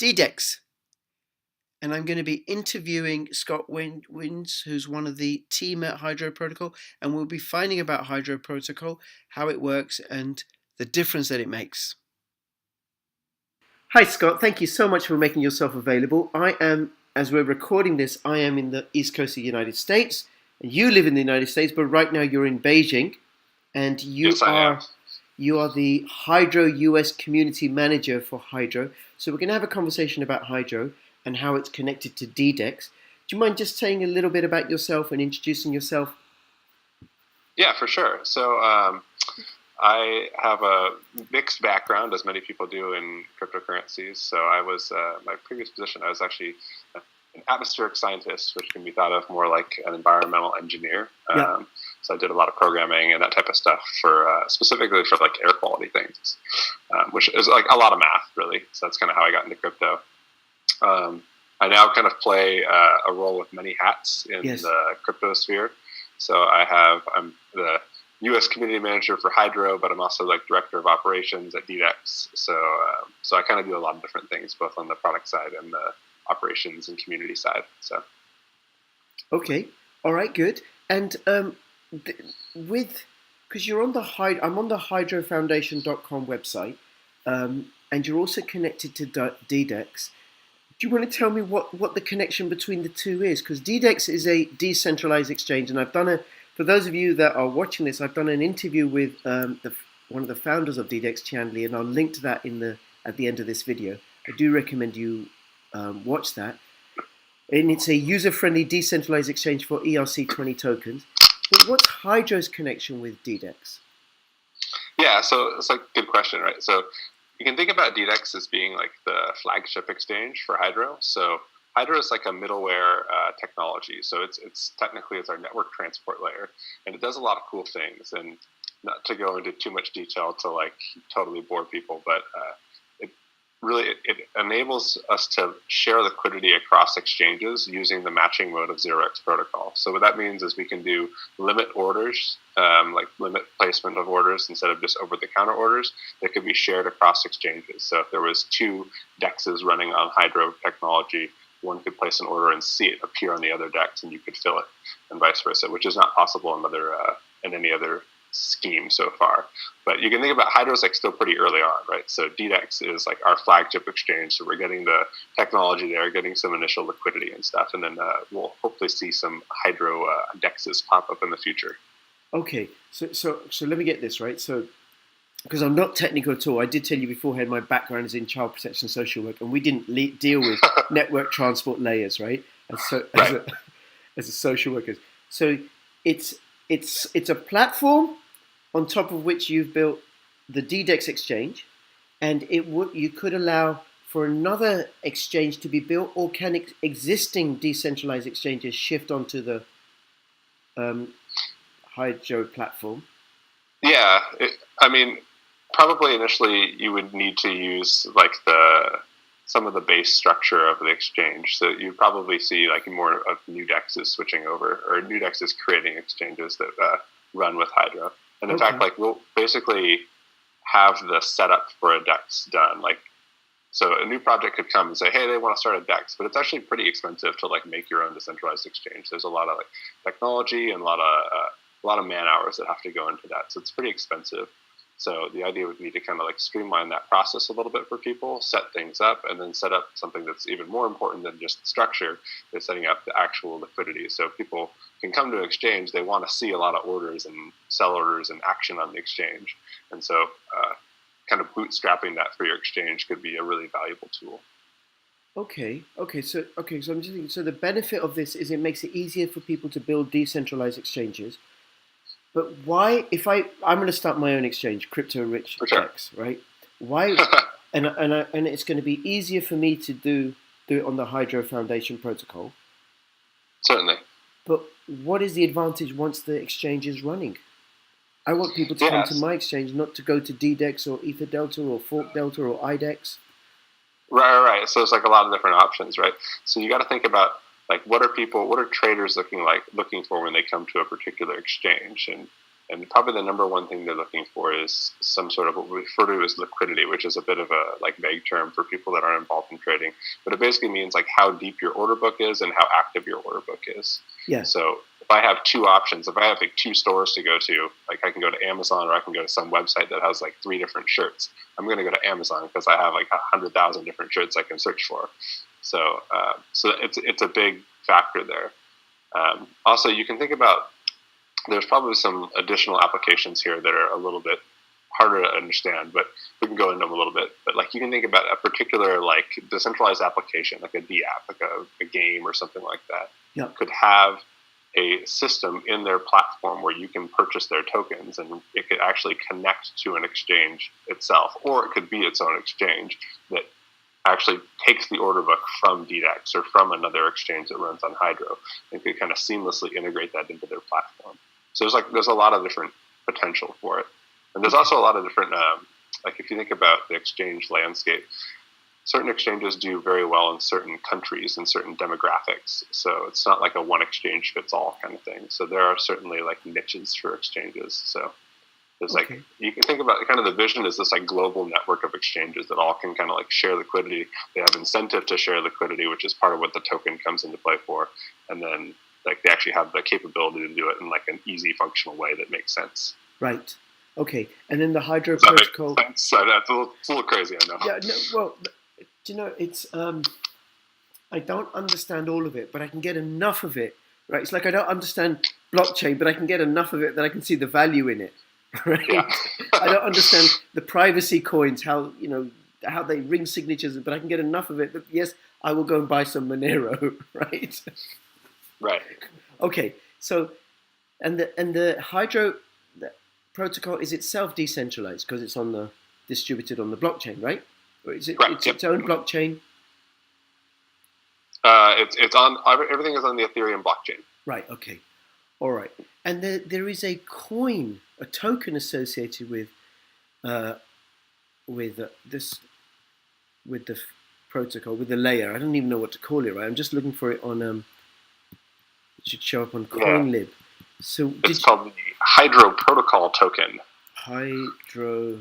DDEX, and I'm going to be interviewing Scott Wins, who's one of the team at Hydro Protocol, and we'll be finding about Hydro Protocol, how it works, and the difference that it makes. Hi, Scott. Thank you so much for making yourself available. As we're recording this, I am in the East Coast of the United States, and you live in the United States, but right now you're in Beijing, and Yes, I am. you are the Hydro US Community Manager for Hydro. So we're going to have a conversation about Hydro and how it's connected to DDEX. Do you mind just saying a little bit about yourself and introducing yourself? Yeah, for sure. So I have a mixed background, as many people do in cryptocurrencies. So I was my previous position. I was actually an atmospheric scientist, which can be thought of more like an environmental engineer. Yeah. So I did a lot of programming and that type of stuff for specifically for like air quality things, which is like a lot of math, really. So that's kind of how I got into crypto. I now kind of play a role with many hats in the crypto sphere. So I'm the U.S. community manager for Hydro, but I'm also like director of operations at DDEX. So I kind of do a lot of different things, both on the product side and the operations and community side. So. Okay. All right. Good. And because you're on I'm on the hydrofoundation.com website, and you're also connected to DDEX. Do you want to tell me what the connection between the two is? Because DDEX is a decentralized exchange, and for those of you that are watching this, I've done an interview with one of the founders of DDEX, Chandley, and I'll link to that at the end of this video. I do recommend you watch that. And it's a user-friendly decentralized exchange for ERC20 tokens. But what's Hydro's connection with DDEX? Yeah, so it's like a good question, right? So you can think about DDEX as being like the flagship exchange for Hydro. So Hydro is like a middleware technology. So it's technically our network transport layer, and it does a lot of cool things. And not to go into too much detail to like totally bore people, but it enables us to share liquidity across exchanges using the matching mode of 0x protocol. So what that means is we can do limit orders, like limit placement of orders instead of just over-the-counter orders that could be shared across exchanges. So if there was two DEXs running on Hydro technology, one could place an order and see it appear on the other DEX, and you could fill it, and vice versa, which is not possible in any other scheme so far. But you can think about Hydro's like still pretty early on, right? So DDEX is like our flagship exchange. So we're getting the technology there, getting some initial liquidity and stuff, and then we'll hopefully see some Hydro DEXs pop up in the future. Okay, so let me get this right. So because I'm not technical at all, I did tell you beforehand my background is in child protection social work, and we didn't deal with network transport layers, right? As a social worker. So it's a platform on top of which you've built the DDEX exchange, and you could allow for another exchange to be built, or can existing decentralized exchanges shift onto the Hydro platform? Yeah, probably initially you would need to use like some of the base structure of the exchange. So you probably see like more of new DEXs switching over, or new DEXs creating exchanges that run with Hydro. And in fact, like we'll basically have the setup for a DEX done. Like, so a new project could come and say, hey, they want to start a DEX, but it's actually pretty expensive to like make your own decentralized exchange. There's a lot of like technology and a lot of man hours that have to go into that. So it's pretty expensive. So the idea would be to kind of like streamline that process a little bit for people, set things up, and then set up something that's even more important than just structure, is setting up the actual liquidity. So people can come to an exchange, they want to see a lot of orders and sell orders and action on the exchange. And so kind of bootstrapping that for your exchange could be a really valuable tool. Okay. So I'm just thinking, so the benefit of this is it makes it easier for people to build decentralized exchanges. But why, I'm going to start my own exchange, Crypto Rich X, right? Why, and it's going to be easier for me to do it on the Hydro Foundation protocol. Certainly. But what is the advantage once the exchange is running? I want people to come to my exchange, not to go to DDEX or Ether Delta or Fork Delta or IDEX. Right. So it's like a lot of different options, right? So you got to think about like what are traders looking for when they come to a particular exchange, and And probably the number one thing they're looking for is some sort of what we refer to as liquidity, which is a bit of a like vague term for people that aren't involved in trading. But it basically means like how deep your order book is and how active your order book is. Yeah. So if I have two options, if I have like two stores to go to, like I can go to Amazon or I can go to some website that has like 3 different shirts. I'm going to go to Amazon because I have like 100,000 different shirts I can search for. So it's a big factor there. Also, you can think about, there's probably some additional applications here that are a little bit harder to understand, but we can go into them a little bit. But like you can think about a particular like decentralized application, like a D app, like a game or something like that, could have a system in their platform where you can purchase their tokens, and it could actually connect to an exchange itself, or it could be its own exchange that actually takes the order book from DDEX or from another exchange that runs on Hydro, and could kind of seamlessly integrate that into their platform. So there's a lot of different potential for it, and there's also a lot of different like if you think about the exchange landscape, certain exchanges do very well in certain countries and certain demographics. So it's not like a one exchange fits all kind of thing. So there are certainly like niches for exchanges. So there's like, you can think about kind of the vision is this like global network of exchanges that all can kind of like share liquidity. They have incentive to share liquidity, which is part of what the token comes into play for. And then like they actually have the capability to do it in like an easy functional way that makes sense. Right. Okay. And then the Hydro Protocol. It's a little crazy, I know. Yeah. No, well, do you know, it's I don't understand all of it, but I can get enough of it. Right. It's like I don't understand blockchain, but I can get enough of it that I can see the value in it. Right. Yeah. I don't understand the privacy coins, how how they ring signatures, but I can get enough of it that yes, I will go and buy some Monero. Right. Right. Okay. So, and the Hydro protocol is itself decentralized because it's distributed on the blockchain, right? Or is it its own blockchain? It's on everything is on the Ethereum blockchain. Right. Okay. All right. And there is a coin, a token associated with the protocol, with the layer. I don't even know what to call it. Right. I'm just looking for it on. It should show up on CoinLib. So it's called the Hydro Protocol token. Hydro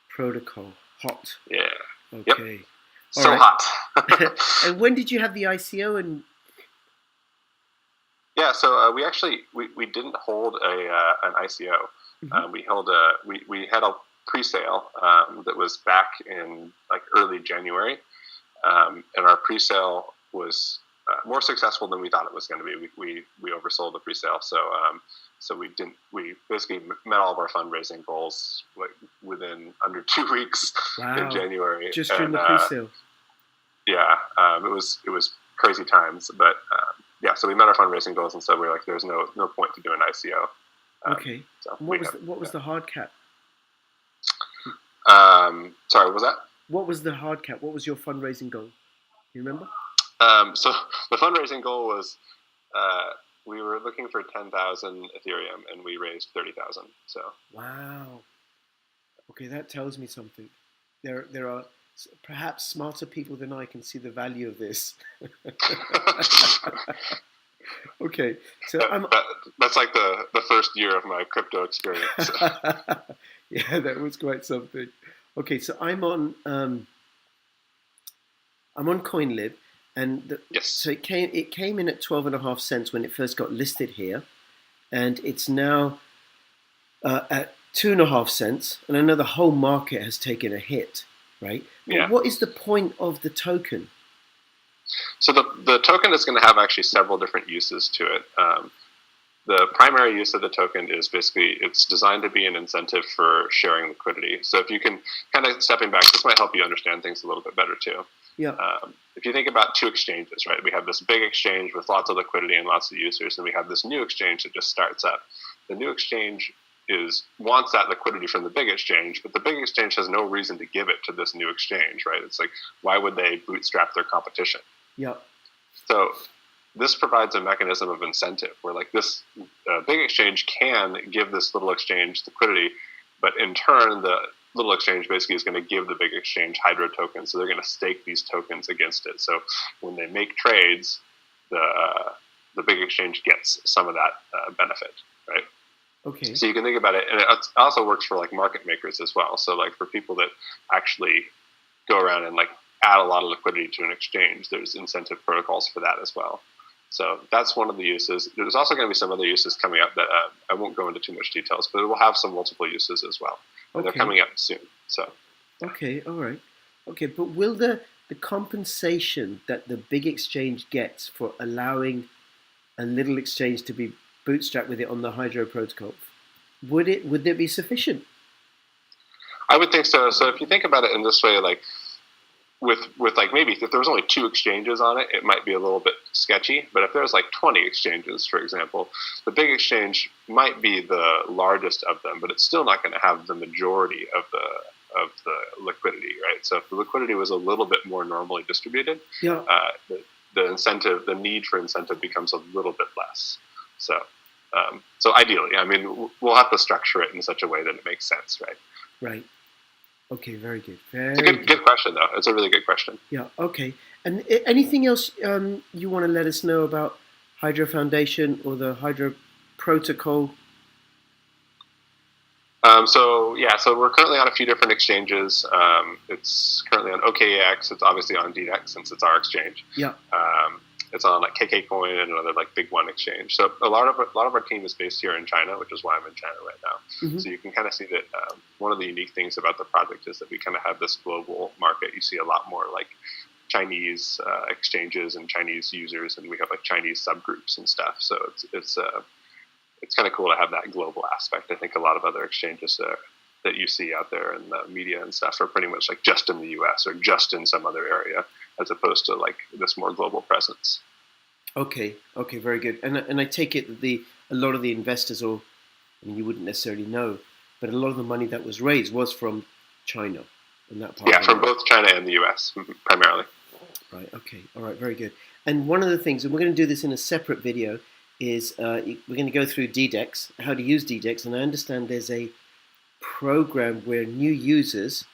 Protocol. Hot. Yeah. Okay. Yep. So hot. And when did you have the ICO? And yeah, so we didn't hold an ICO. Mm-hmm. We had a pre-sale that was back in like early January, and our pre-sale was more successful than we thought it was going to be. We oversold the pre-sale, so we basically met all of our fundraising goals like within under 2 weeks in January. Just during the pre-sale. Yeah, it was crazy times, but so we met our fundraising goals, and so we were like, "There's no point to do an ICO." Okay. So what was the hard cap? Sorry, what was that? What was the hard cap? What was your fundraising goal? You remember? So the fundraising goal was we were looking for 10,000 Ethereum, and we raised 30,000. So wow. Okay, that tells me something. There are perhaps smarter people than I can see the value of this. Okay, so that's like the first year of my crypto experience. Yeah, that was quite something. Okay, so I'm on CoinLib, and so it came in at 12.5 cents when it first got listed here, and it's now at 2.5 cents. And I know the whole market has taken a hit, right? But yeah. What is the point of the token? So the token is going to have actually several different uses to it. The primary use of the token is basically it's designed to be an incentive for sharing liquidity. So if you can kind of stepping back, this might help you understand things a little bit better too. Yeah. If you think about two exchanges, right? We have this big exchange with lots of liquidity and lots of users, and we have this new exchange that just starts up. The new exchange wants that liquidity from the big exchange, but the big exchange has no reason to give it to this new exchange, right? It's like, why would they bootstrap their competition? Yeah. So this provides a mechanism of incentive where like this big exchange can give this little exchange liquidity, but in turn, the little exchange basically is going to give the big exchange Hydro tokens. So they're going to stake these tokens against it. So when they make trades, the big exchange gets some of that benefit, right? Okay. So you can think about it, and it also works for like market makers as well. So like for people that actually go around and like add a lot of liquidity to an exchange, there's incentive protocols for that as well. So that's one of the uses. There's also going to be some other uses coming up that I won't go into too much details, but it will have some multiple uses as well. And they're coming up soon. So okay, all right, okay. But will the compensation that the big exchange gets for allowing a little exchange to be bootstrapped with it on the Hydro protocol, would it be sufficient? I would think so. So if you think about it in this way, like with like maybe if there was only 2 exchanges on it, it might be a little bit sketchy. But if there's like 20 exchanges, for example, the big exchange might be the largest of them, but it's still not going to have the majority of the liquidity, right? So if the liquidity was a little bit more normally distributed, Yeah. The need for incentive becomes a little bit less. So so ideally, I mean, we'll have to structure it in such a way that it makes sense, right? Right. Okay. Very good. It's a Very good question, though. It's a really good question. Yeah. Okay. And anything else you want to let us know about Hydro Foundation or the Hydro Protocol? So we're currently on a few different exchanges. It's currently on OKEX. It's obviously on DDEX since it's our exchange. Yeah. It's on like KK Coin and another like big one exchange. So a lot of our team is based here in China, which is why I'm in China right now. Mm-hmm. So you can kind of see that one of the unique things about the project is that we kind of have this global market. You see a lot more like Chinese exchanges and Chinese users, and we have like Chinese subgroups and stuff. So it's kind of cool to have that global aspect. I think a lot of other exchanges that you see out there in the media and stuff are pretty much like just in the U.S. or just in some other area, as opposed to like this more global presence. Okay. Okay. Very good. And I take it that a lot of the investors, or I mean, you wouldn't necessarily know, but a lot of the money that was raised was from China and that part. Yeah, from both China and the U.S. primarily. Right. Okay. All right. Very good. And one of the things, and we're going to do this in a separate video, is we're going to go through DDEX, how to use DDEX, and I understand there's a program where new users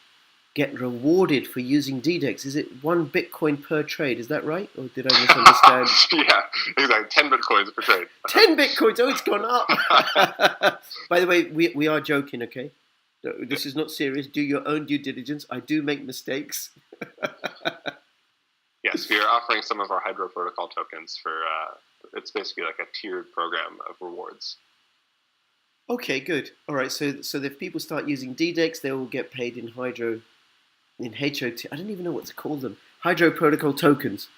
get rewarded for using DDEX. Is it 1 Bitcoin per trade? Is that right? Or did I misunderstand? Yeah, exactly. 10 Bitcoins per trade. 10 Bitcoins? Oh, it's gone up. By the way, we are joking, okay? This is not serious. Do your own due diligence. I do make mistakes. Yes, we are offering some of our Hydro Protocol tokens for, it's basically like a tiered program of rewards. Okay, good. All right, so if people start using DDEX, they will get paid in HOT. I don't even know what to call them. Hydro Protocol tokens.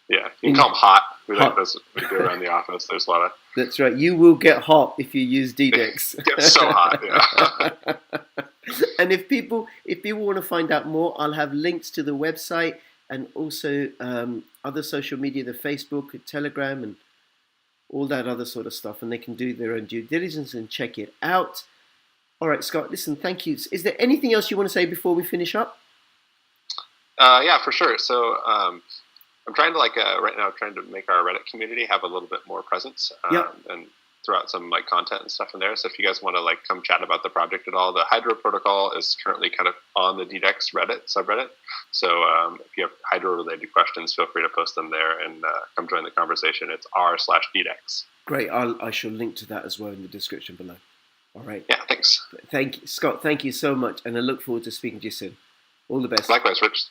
Yeah, you can call them hot. We like those. We go around the office. There's a lot of. That's right. You will get hot if you use DDEX. Get so hot, yeah. And if people want to find out more, I'll have links to the website and also other social media, the Facebook, Telegram, and all that other sort of stuff, and they can do their own due diligence and check it out. All right, Scott, listen, thank you. Is there anything else you want to say before we finish up? Yeah, for sure. So I'm trying to right now trying to make our Reddit community have a little bit more presence and throw out some like content and stuff in there. So if you guys want to like come chat about the project at all, the Hydro Protocol is currently kind of on the DDEX Reddit subreddit. So if you have Hydro related questions, feel free to post them there and come join the conversation. It's r/DDEX. Great. I shall link to that as well in the description below. All right. Yeah, thanks. Thank you, Scott. Thank you so much, and I look forward to speaking to you soon. All the best. Likewise, Rich.